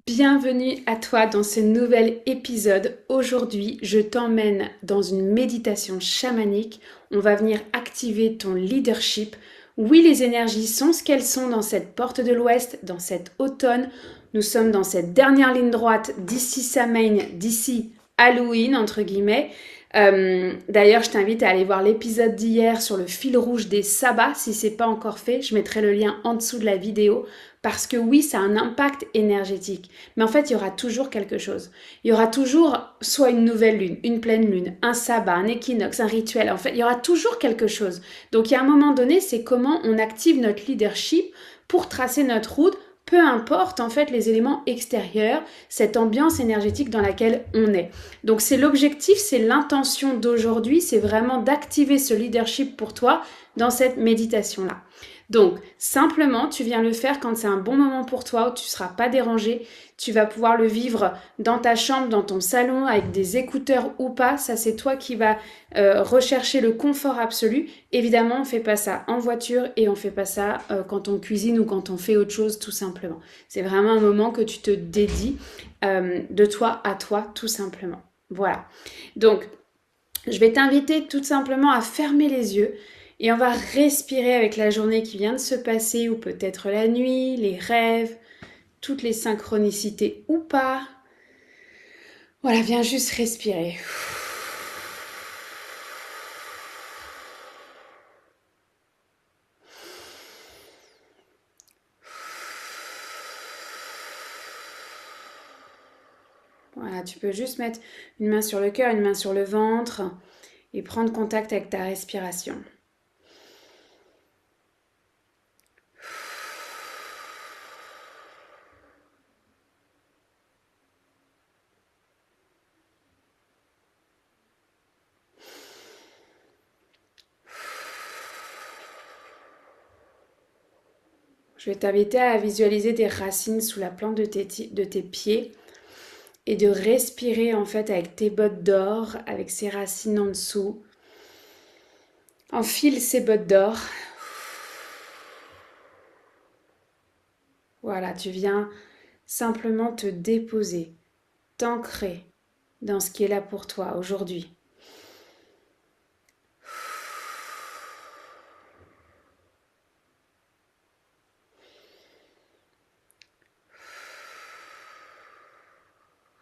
Bienvenue à toi dans ce nouvel épisode. Aujourd'hui, je t'emmène dans une méditation chamanique. On va venir activer ton leadership. Oui, les énergies sont ce qu'elles sont dans cette porte de l'Ouest, dans cet automne. Nous sommes dans cette dernière ligne droite d'ici Samhain, d'ici Halloween, entre guillemets. D'ailleurs, je t'invite à aller voir l'épisode d'hier sur le fil rouge des sabbats. Si ce n'est pas encore fait, je mettrai le lien en dessous de la vidéo. Parce que oui, ça a un impact énergétique. Mais en fait, il y aura toujours quelque chose. Il y aura toujours soit une nouvelle lune, une pleine lune, un sabbat, un équinoxe, un rituel. En fait, il y aura toujours quelque chose. Donc, il y a un moment donné, c'est comment on active notre leadership pour tracer notre route, peu importe en fait les éléments extérieurs, cette ambiance énergétique dans laquelle on est. Donc, c'est l'objectif, c'est l'intention d'aujourd'hui, c'est vraiment d'activer ce leadership pour toi dans cette méditation-là. Donc, simplement, tu viens le faire quand c'est un bon moment pour toi, où tu ne seras pas dérangé. Tu vas pouvoir le vivre dans ta chambre, dans ton salon, avec des écouteurs ou pas. Ça, c'est toi qui vas rechercher le confort absolu. Évidemment, on ne fait pas ça en voiture et on ne fait pas ça quand on cuisine ou quand on fait autre chose, tout simplement. C'est vraiment un moment que tu te dédies de toi à toi, tout simplement. Voilà. Donc, je vais t'inviter tout simplement à fermer les yeux. Et on va respirer avec la journée qui vient de se passer, ou peut-être la nuit, les rêves, toutes les synchronicités ou pas. Voilà, viens juste respirer. Voilà, tu peux juste mettre une main sur le cœur, une main sur le ventre et prendre contact avec ta respiration. Je vais t'inviter à visualiser des racines sous la plante de tes pieds et de respirer en fait avec tes bottes d'or, avec ces racines en dessous. Enfile ces bottes d'or. Voilà, tu viens simplement te déposer, t'ancrer dans ce qui est là pour toi aujourd'hui.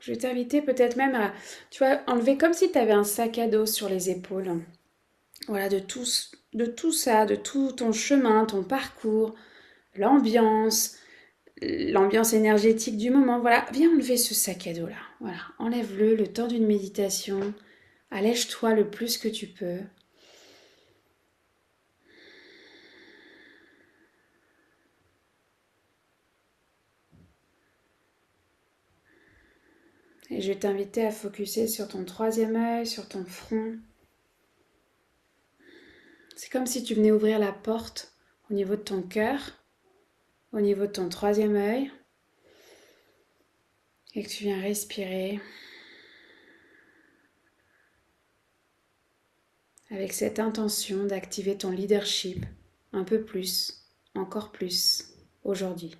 Je vais t'inviter peut-être même à, tu vois, enlever comme si tu avais un sac à dos sur les épaules. Voilà, de tout ça, de tout ton chemin, ton parcours, l'ambiance, l'ambiance énergétique du moment. Voilà, viens enlever ce sac à dos là. Voilà, enlève-le le temps d'une méditation. Allège-toi le plus que tu peux. Et je vais t'inviter à focuser sur ton troisième œil, sur ton front. C'est comme si tu venais ouvrir la porte au niveau de ton cœur, au niveau de ton troisième œil, et que tu viens respirer avec cette intention d'activer ton leadership un peu plus, encore plus, aujourd'hui.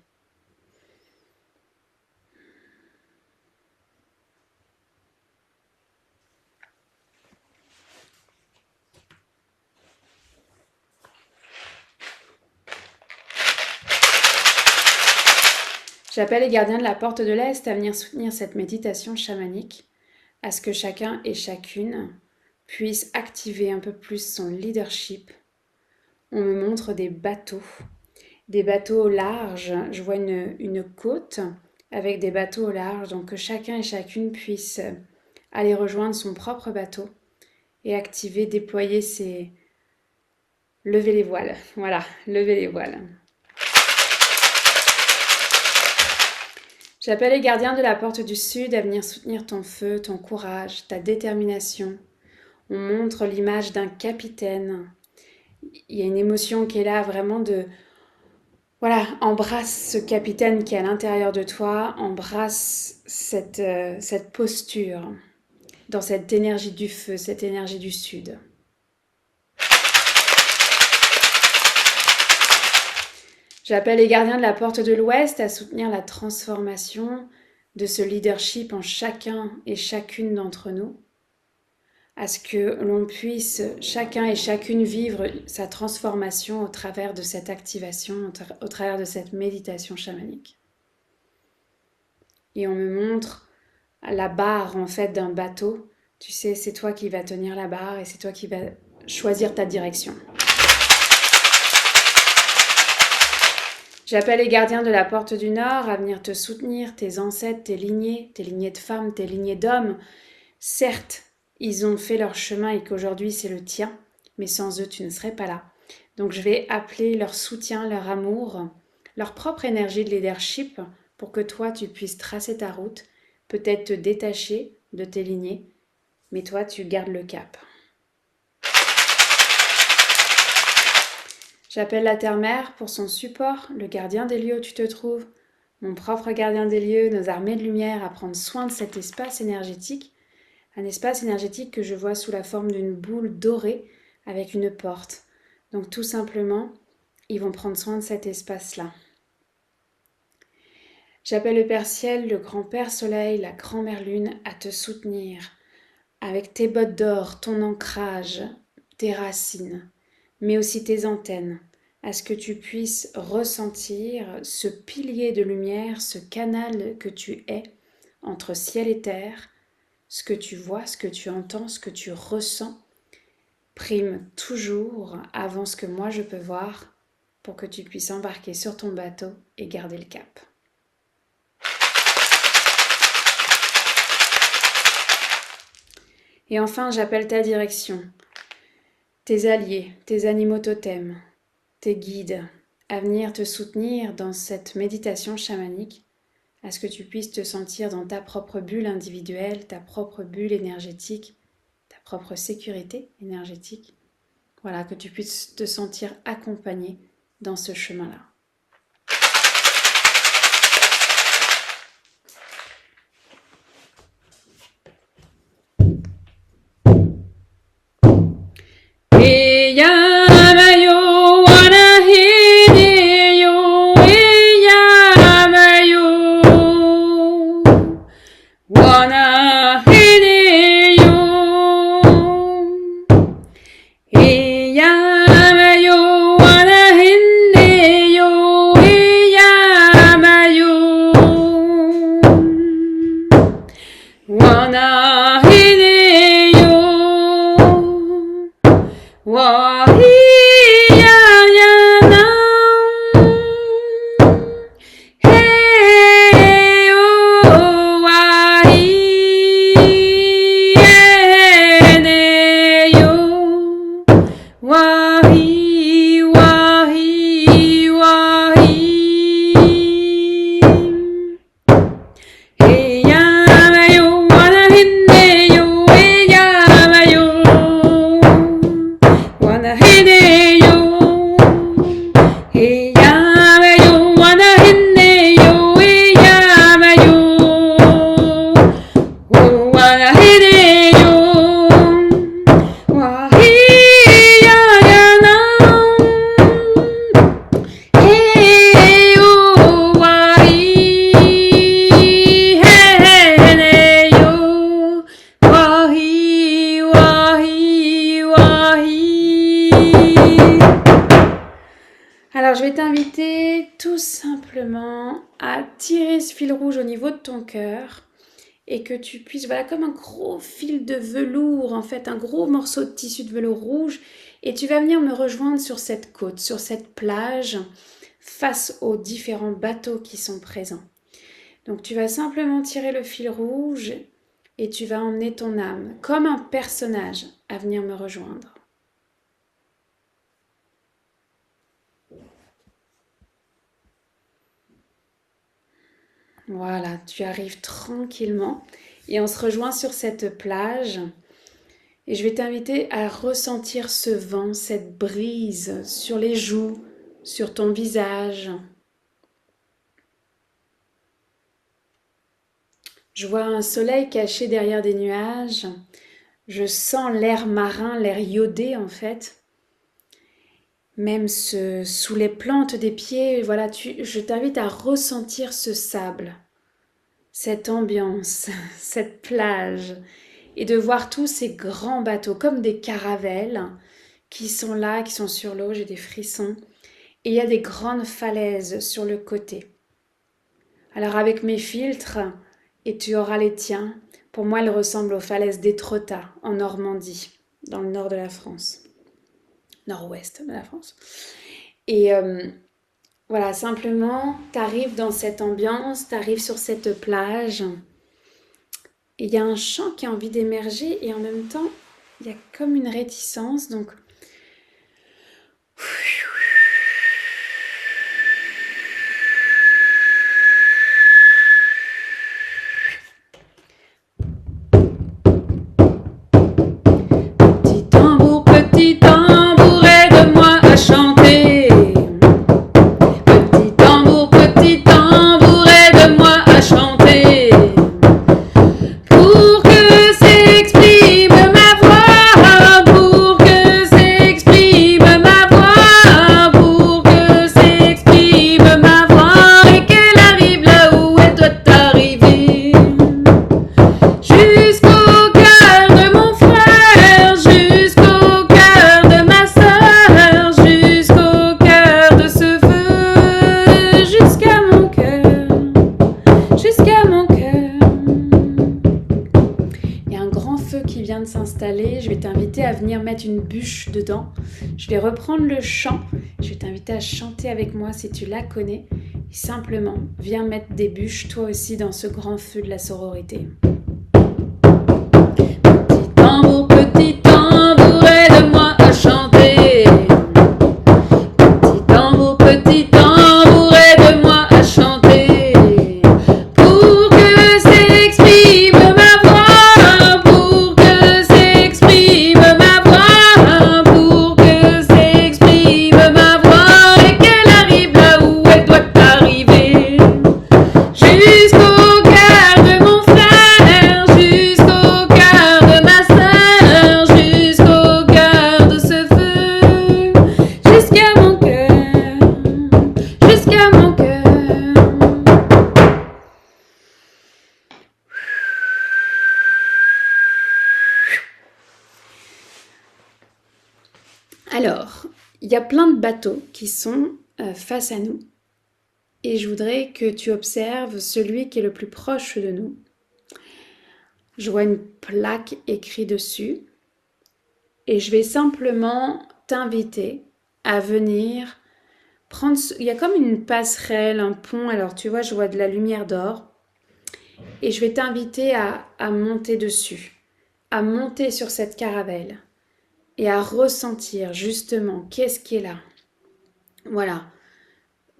J'appelle les gardiens de la porte de l'Est à venir soutenir cette méditation chamanique, à ce que chacun et chacune puisse activer un peu plus son leadership. On me montre des bateaux au large. Je vois une côte avec des bateaux au large, donc que chacun et chacune puisse aller rejoindre son propre bateau et activer, déployer ses... Lever les voiles. Voilà, lever les voiles. J'appelle les gardiens de la porte du Sud à venir soutenir ton feu, ton courage, ta détermination. On montre l'image d'un capitaine. Il y a une émotion qui est là, vraiment de... Voilà, embrasse ce capitaine qui est à l'intérieur de toi, embrasse cette posture dans cette énergie du feu, cette énergie du Sud. J'appelle les gardiens de la porte de l'Ouest à soutenir la transformation de ce leadership en chacun et chacune d'entre nous, à ce que l'on puisse chacun et chacune vivre sa transformation au travers de cette activation, au travers de cette méditation chamanique. Et on me montre la barre en fait d'un bateau. Tu sais, c'est toi qui vas tenir la barre et c'est toi qui vas choisir ta direction. J'appelle les gardiens de la porte du Nord à venir te soutenir, tes ancêtres, tes lignées de femmes, tes lignées d'hommes. Certes, ils ont fait leur chemin et qu'aujourd'hui c'est le tien, mais sans eux tu ne serais pas là. Donc je vais appeler leur soutien, leur amour, leur propre énergie de leadership pour que toi tu puisses tracer ta route, peut-être te détacher de tes lignées, mais toi tu gardes le cap. J'appelle la Terre-Mère pour son support, le gardien des lieux où tu te trouves, mon propre gardien des lieux, nos armées de lumière à prendre soin de cet espace énergétique, un espace énergétique que je vois sous la forme d'une boule dorée avec une porte. Donc tout simplement, ils vont prendre soin de cet espace-là. J'appelle le Père Ciel, le Grand Père Soleil, la Grand-Mère Lune à te soutenir avec tes bottes d'or, ton ancrage, tes racines, mais aussi tes antennes, à ce que tu puisses ressentir ce pilier de lumière, ce canal que tu es entre ciel et terre. Ce que tu vois, ce que tu entends, ce que tu ressens prime toujours avant ce que moi je peux voir pour que tu puisses embarquer sur ton bateau et garder le cap. Et enfin, j'appelle ta direction, tes alliés, tes animaux totems, tes guides, à venir te soutenir dans cette méditation chamanique, à ce que tu puisses te sentir dans ta propre bulle individuelle, ta propre bulle énergétique, ta propre sécurité énergétique. Voilà, que tu puisses te sentir accompagné dans ce chemin-là. Alors je vais t'inviter tout simplement à tirer ce fil rouge au niveau de ton cœur et que tu puisses, voilà, comme un gros fil de velours, en fait, un gros morceau de tissu de velours rouge, et tu vas venir me rejoindre sur cette côte, sur cette plage, face aux différents bateaux qui sont présents. Donc tu vas simplement tirer le fil rouge et tu vas emmener ton âme, comme un personnage, à venir me rejoindre. Voilà, tu arrives tranquillement et on se rejoint sur cette plage et je vais t'inviter à ressentir ce vent, cette brise sur les joues, sur ton visage. Je vois un soleil caché derrière des nuages, je sens l'air marin, l'air iodé en fait. Même sous les plantes des pieds, voilà, je t'invite à ressentir ce sable cette ambiance, cette plage, et de voir tous ces grands bateaux comme des caravelles qui sont là, qui sont sur l'eau, j'ai des frissons. Et il y a des grandes falaises sur le côté. Alors avec mes filtres, et tu auras les tiens, pour moi elles ressemblent aux falaises d'Étretat en Normandie, dans le nord de la France. Nord-ouest de la France. Et voilà, simplement, tu arrives dans cette ambiance, tu arrives sur cette plage, et il y a un chant qui a envie d'émerger, et en même temps, il y a comme une réticence, donc... Petit tambour, aide-moi à chanter. Petit tambour, aide-moi à chanter. Pour que s'exprime ma voix, pour que s'exprime ma voix, pour que s'exprime ma voix et qu'elle arrive là où elle doit arriver. Jusqu'au cœur de mon frère, jusqu'au cœur de ma sœur, jusqu'au cœur de ce feu, jusqu'à mon cœur, jusqu'à mon cœur. Il y a un grand feu qui vient de s'installer, je vais t'inviter à venir mettre une bûche dedans. Je vais reprendre le chant, je vais t'inviter à chanter avec moi si tu la connais. Et simplement, viens mettre des bûches toi aussi dans ce grand feu de la sororité. Petit tambour, aide-moi à chanter. Petit tambour, aide-moi à chanter. Pour que s'exprime ma voix, pour que s'exprime ma voix, pour que s'exprime ma voix et qu'elle arrive là où elle doit arriver. Jusqu'au cœur de mon frère, jusqu'au cœur de ma sœur, jusqu'au cœur de ce feu, jusqu'à mon cœur, jusqu'à mon cœur. Alors, il y a plein de bateaux qui sont face à nous. Et je voudrais que tu observes celui qui est le plus proche de nous. Je vois une plaque écrite dessus et je vais simplement t'inviter à venir prendre... Il y a comme une passerelle, un pont, alors tu vois, je vois de la lumière d'or et je vais t'inviter à monter dessus, à monter sur cette caravelle et à ressentir justement qu'est-ce qui est là. Voilà.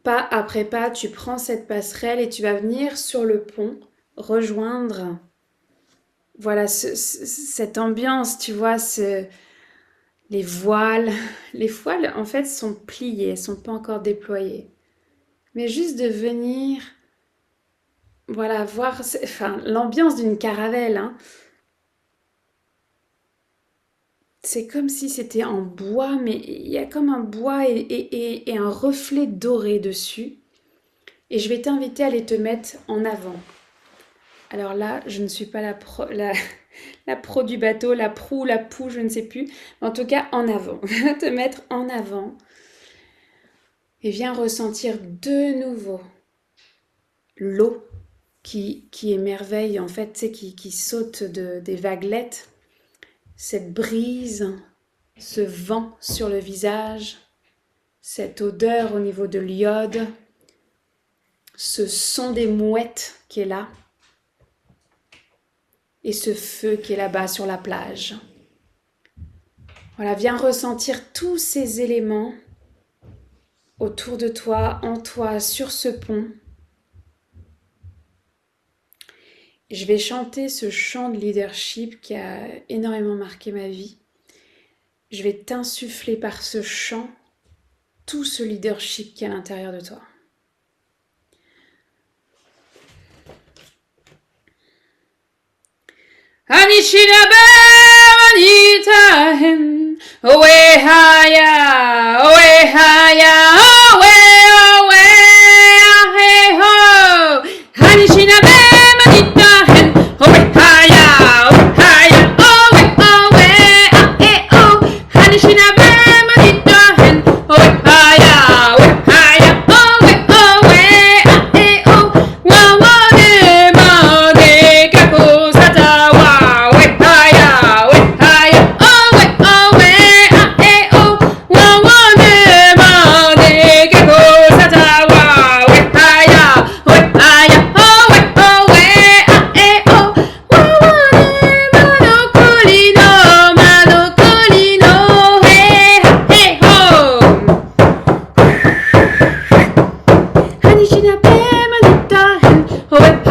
Pas après pas, tu prends cette passerelle et tu vas venir sur le pont rejoindre voilà cette ambiance, tu vois, les voiles. Les voiles, en fait, sont pliées, elles ne sont pas encore déployées. Mais juste de venir, voilà, voir l'ambiance d'une caravelle. Hein. C'est comme si c'était en bois, mais il y a comme un bois et un reflet doré dessus. Et je vais t'inviter à les te mettre en avant. Alors là, je ne suis pas la pro du bateau, la proue, la poue, je ne sais plus. En tout cas, en avant. Te mettre en avant. Et viens ressentir de nouveau l'eau qui émerveille, en fait, tu sais, qui saute des vaguelettes. Cette brise, ce vent sur le visage, cette odeur au niveau de l'iode, ce son des mouettes qui est là et ce feu qui est là-bas sur la plage. Voilà, viens ressentir tous ces éléments autour de toi, en toi, sur ce pont. Je vais chanter ce chant de leadership qui a énormément marqué ma vie. Je vais t'insuffler par ce chant tout ce leadership qui est à l'intérieur de toi. Anishinabe Anitahem Owe Haya Owe Haya Owe Owe Ahe Ho Anishinabe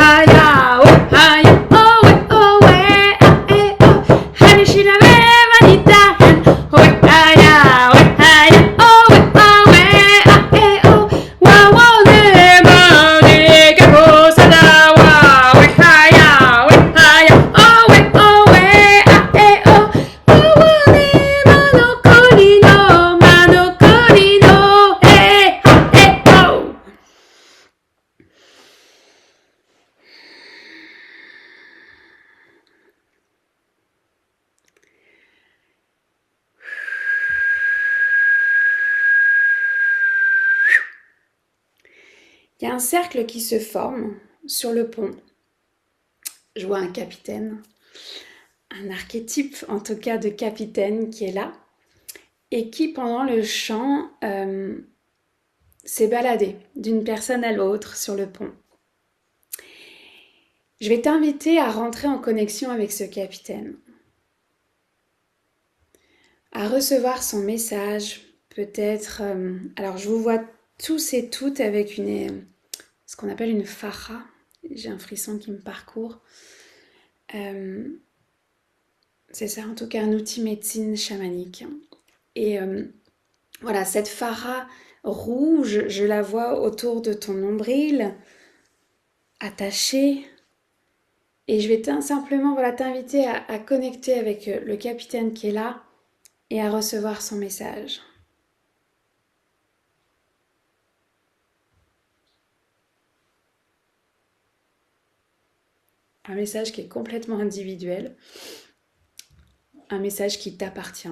haya, we haya, oh, we, ah, oh. Hanishina ve manita hen, we haya, oh, we, ah, oh. Wa wa ne ma ne ke ko sada wa, we haya, oh, we, ah, oh. Wa wa ne ma no kuni no, hey, ha, oh. Il y a un cercle qui se forme sur le pont. Je vois un capitaine, un archétype en tout cas de capitaine qui est là et qui pendant le chant s'est baladé d'une personne à l'autre sur le pont. Je vais t'inviter à rentrer en connexion avec ce capitaine, à recevoir son message, peut-être... alors je vous vois tous et toutes avec ce qu'on appelle une fara. J'ai un frisson qui me parcourt. C'est ça, en tout cas, un outil médecine chamanique. Et voilà, cette fara rouge, je la vois autour de ton nombril, attachée. Et je vais simplement t'inviter à connecter avec le capitaine qui est là et à recevoir son message. Un message qui est complètement individuel, un message qui t'appartient.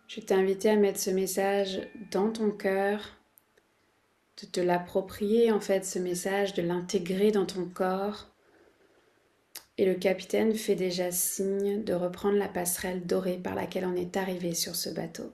Je vais t'inviter à mettre ce message dans ton cœur, de te l'approprier en fait, ce message, de l'intégrer dans ton corps. Et le capitaine fait déjà signe de reprendre la passerelle dorée par laquelle on est arrivé sur ce bateau.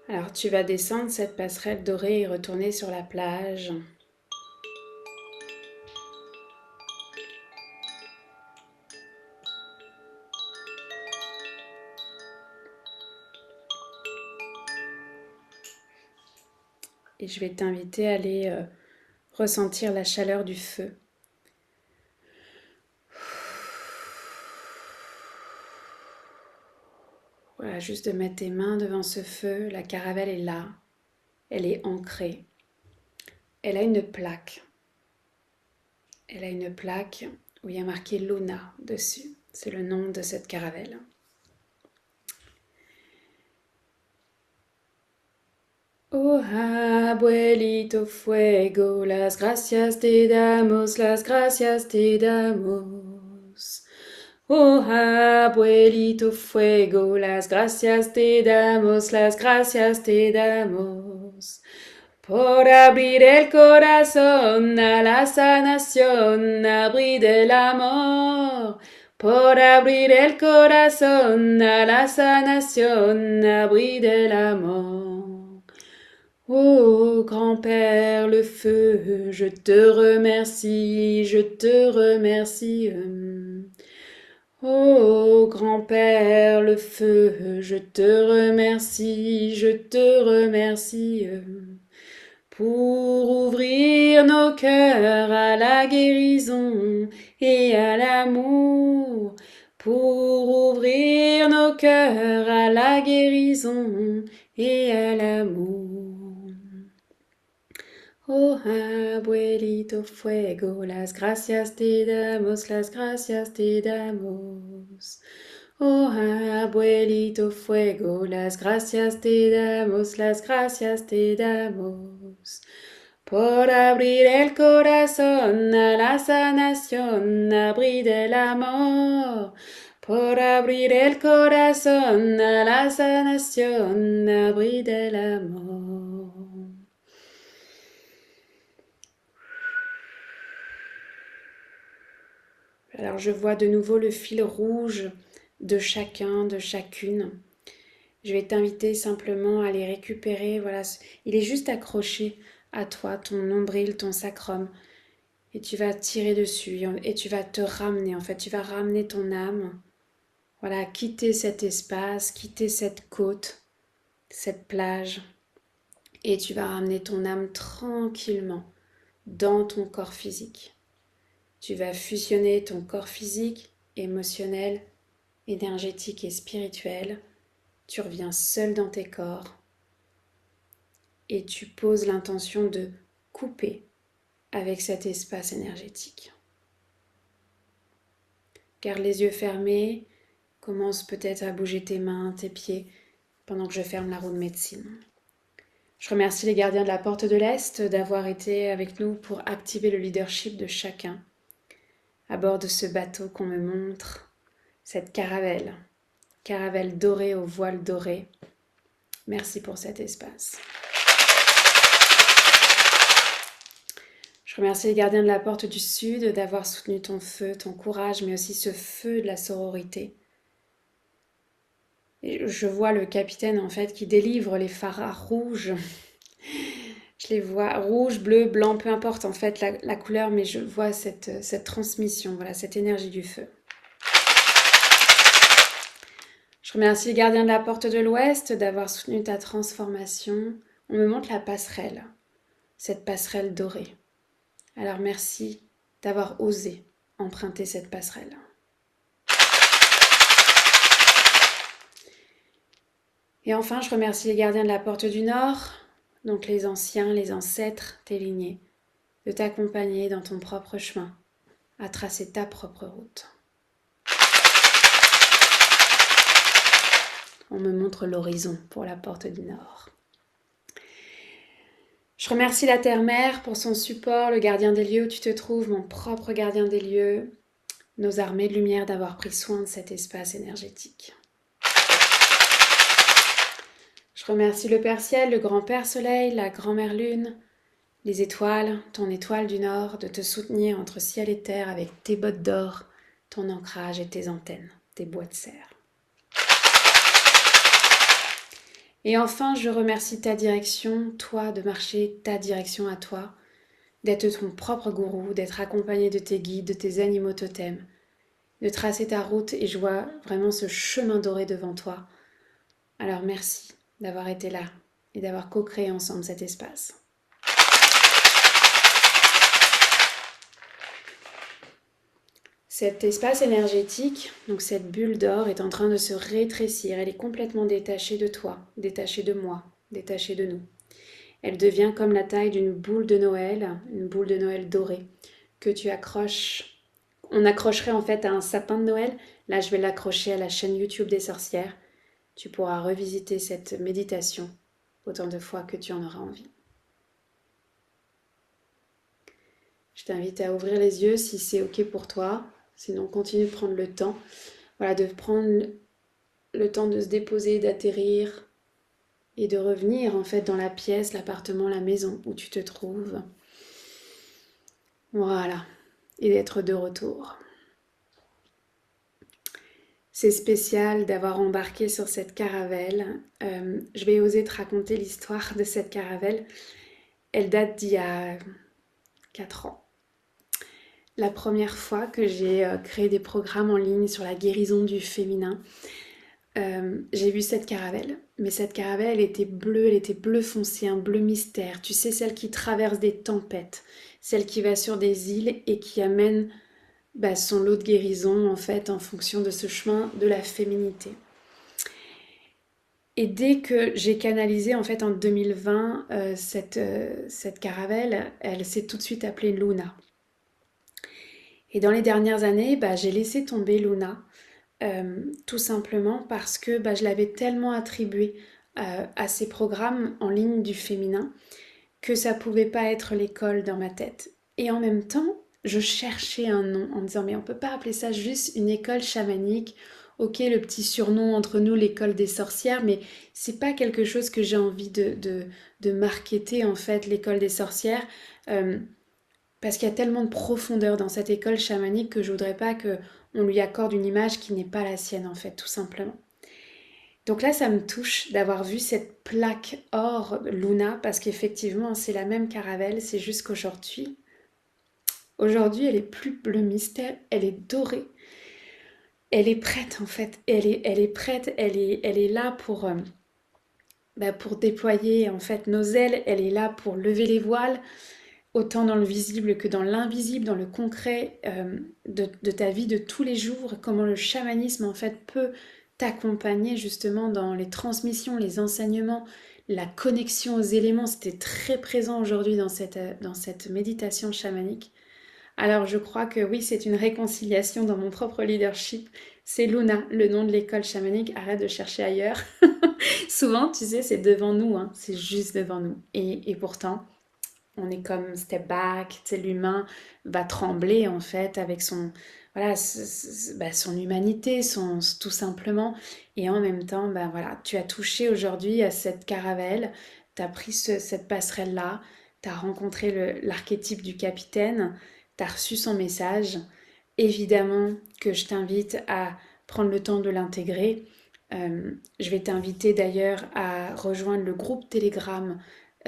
Alors tu vas descendre cette passerelle dorée et retourner sur la plage. Et je vais t'inviter à aller ressentir la chaleur du feu. Voilà, juste de mettre tes mains devant ce feu, la caravelle est là, elle est ancrée. Elle a une plaque. Elle a une plaque où il y a marqué Luna dessus. C'est le nom de cette caravelle. Oh abuelito fuego, las gracias te damos, las gracias te damos. Oh abuelito fuego, las gracias te damos, las gracias te damos. Por abrir el corazón a la sanación, abrir el amor. Por abrir el corazón a la sanación, abrir el amor. Oh grand-père le feu, je te remercie, je te remercie. Oh grand-père le feu, je te remercie, je te remercie. pour ouvrir nos cœurs à la guérison et à l'amour, pour ouvrir nos cœurs à la guérison et à l'amour. Oh abuelito fuego, las gracias te damos, las gracias te damos. Oh abuelito fuego, las gracias te damos, las gracias te damos. Por abrir el corazón a la sanación, abrir el amor. Por abrir el corazón a la sanación, abrir el amor. Alors je vois de nouveau le fil rouge de chacun, de chacune. Je vais t'inviter simplement à les récupérer. Voilà, il est juste accroché à toi, ton nombril, ton sacrum. Et tu vas tirer dessus et tu vas te ramener. En fait, tu vas ramener ton âme. Voilà, quitter cet espace, quitter cette côte, cette plage. Et tu vas ramener ton âme tranquillement dans ton corps physique. Tu vas fusionner ton corps physique, émotionnel, énergétique et spirituel. Tu reviens seul dans tes corps et tu poses l'intention de couper avec cet espace énergétique. Garde les yeux fermés, commence peut-être à bouger tes mains, tes pieds pendant que je ferme la roue de médecine. Je remercie les gardiens de la porte de l'Est d'avoir été avec nous pour activer le leadership de chacun à bord de ce bateau qu'on me montre, cette caravelle dorée au voile doré. Merci pour cet espace. Je remercie les gardiens de la porte du Sud d'avoir soutenu ton feu, ton courage, mais aussi ce feu de la sororité. Et je vois le capitaine en fait qui délivre les phares rouges. Je les vois rouge, bleu, blanc, peu importe en fait la couleur, mais je vois cette transmission, voilà, cette énergie du feu. Je remercie les gardiens de la porte de l'Ouest d'avoir soutenu ta transformation. On me montre la passerelle, cette passerelle dorée. Alors merci d'avoir osé emprunter cette passerelle. Et enfin, je remercie les gardiens de la porte du Nord, donc les anciens, les ancêtres, tes lignées, de t'accompagner dans ton propre chemin, à tracer ta propre route. On me montre l'horizon pour la porte du Nord. Je remercie la Terre-Mère pour son support, le gardien des lieux où tu te trouves, mon propre gardien des lieux, nos armées de lumière d'avoir pris soin de cet espace énergétique. Je remercie le Père Ciel, le Grand-Père Soleil, la Grand-Mère Lune, les étoiles, ton étoile du Nord, de te soutenir entre ciel et terre avec tes bottes d'or, ton ancrage et tes antennes, tes bois de serre. Et enfin, je remercie ta direction, toi, de marcher ta direction à toi, d'être ton propre gourou, d'être accompagné de tes guides, de tes animaux totems, de tracer ta route et je vois vraiment ce chemin doré devant toi. Alors merci d'avoir été là et d'avoir co-créé ensemble cet espace. Cet espace énergétique, donc cette bulle d'or, est en train de se rétrécir. Elle est complètement détachée de toi, détachée de moi, détachée de nous. Elle devient comme la taille d'une boule de Noël, une boule de Noël dorée, que tu accroches. On accrocherait en fait à un sapin de Noël. Là, je vais l'accrocher à la chaîne YouTube des sorcières. Tu pourras revisiter cette méditation autant de fois que tu en auras envie. Je t'invite à ouvrir les yeux si c'est OK pour toi. Sinon, continue de prendre le temps. Voilà, de prendre le temps de se déposer, d'atterrir et de revenir en fait dans la pièce, l'appartement, la maison où tu te trouves. Voilà, et d'être de retour. C'est spécial d'avoir embarqué sur cette caravelle. Je vais oser te raconter l'histoire de cette caravelle. Elle date d'il y a 4 ans. La première fois que j'ai créé des programmes en ligne sur la guérison du féminin, j'ai vu cette caravelle. Mais cette caravelle, elle était bleu foncé, un bleu mystère. Tu sais, celle qui traverse des tempêtes, celle qui va sur des îles et qui amène son lot de guérison en fait en fonction de ce chemin de la féminité. Et dès que j'ai canalisé en fait en 2020 cette caravelle, elle s'est tout de suite appelée Luna. Et dans les dernières années, j'ai laissé tomber Luna, tout simplement parce que je l'avais tellement attribuée à ces programmes en ligne du féminin que ça pouvait pas être l'école dans ma tête. Et en même temps, je cherchais un nom en me disant mais on peut pas appeler ça juste une école chamanique. Ok, le petit surnom entre nous, l'école des sorcières, mais c'est pas quelque chose que j'ai envie de marketer en fait, l'école des sorcières, parce qu'il y a tellement de profondeur dans cette école chamanique que je voudrais pas que on lui accorde une image qui n'est pas la sienne en fait, tout simplement. Donc là, ça me touche d'avoir vu cette plaque or Luna, parce qu'effectivement, c'est la même caravelle, c'est juste qu'aujourd'hui, elle est plus bleu mystère, elle est dorée. Elle est prête en fait, elle est prête, elle est là pour déployer en fait nos ailes, elle est là pour lever les voiles, autant dans le visible que dans l'invisible, dans le concret de ta vie de tous les jours, comment le chamanisme en fait peut t'accompagner justement dans les transmissions, les enseignements, la connexion aux éléments. C'était très présent aujourd'hui dans cette méditation chamanique. Alors je crois que oui, c'est une réconciliation dans mon propre leadership. C'est Luna, le nom de l'école chamanique. Arrête de chercher ailleurs. Souvent, tu sais, c'est devant nous, hein, c'est juste devant nous. Et pourtant, on est comme step back, tu sais, l'humain va trembler en fait avec son, voilà, son humanité, tout simplement. Et en même temps, voilà, tu as touché aujourd'hui à cette caravelle, tu as pris cette passerelle-là, tu as rencontré l'archétype du capitaine, tu as reçu son message. Évidemment que je t'invite à prendre le temps de l'intégrer. Je vais t'inviter d'ailleurs à rejoindre le groupe Telegram.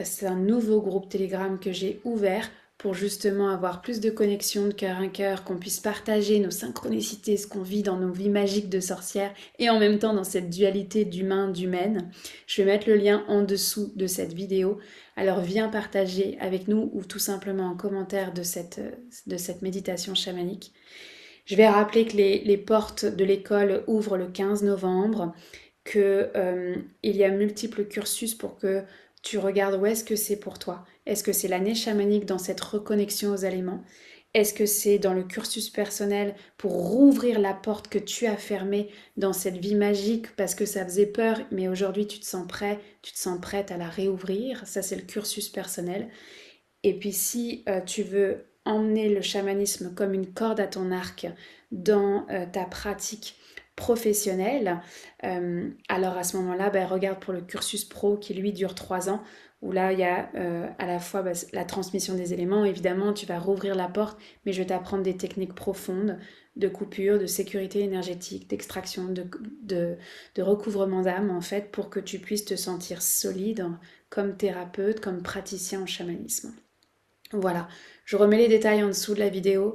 C'est un nouveau groupe Telegram que j'ai ouvert pour justement avoir plus de connexion de cœur à cœur, qu'on puisse partager nos synchronicités, ce qu'on vit dans nos vies magiques de sorcières et en même temps dans cette dualité d'humain, d'humaine. Je vais mettre le lien en dessous de cette vidéo. Alors viens partager avec nous ou tout simplement en commentaire de cette méditation chamanique. Je vais rappeler que les portes de l'école ouvrent le 15 novembre, qu'il y a multiples cursus pour que tu regardes où est-ce que c'est pour toi. Est-ce que c'est l'année chamanique dans cette reconnexion aux éléments? Est-ce que c'est dans le cursus personnel pour rouvrir la porte que tu as fermée dans cette vie magique parce que ça faisait peur, mais aujourd'hui tu te sens prêt, tu te sens prête à la réouvrir? Ça, c'est le cursus personnel. Et puis si tu veux emmener le chamanisme comme une corde à ton arc dans ta pratique professionnelle, alors à ce moment-là, regarde pour le cursus pro qui lui dure 3 ans, où là il y a à la fois la transmission des éléments, évidemment tu vas rouvrir la porte, mais je vais t'apprendre des techniques profondes de coupure, de sécurité énergétique, d'extraction, de recouvrement d'âme en fait, pour que tu puisses te sentir solide comme thérapeute, comme praticien en chamanisme. Voilà, je remets les détails en dessous de la vidéo.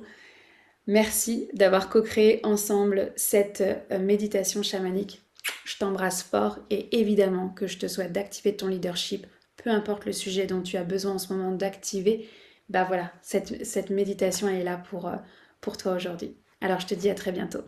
Merci d'avoir co-créé ensemble cette méditation chamanique. Je t'embrasse fort et évidemment que je te souhaite d'activer ton leadership, peu importe le sujet dont tu as besoin en ce moment d'activer. Voilà, cette méditation elle est là pour toi aujourd'hui. Alors je te dis à très bientôt.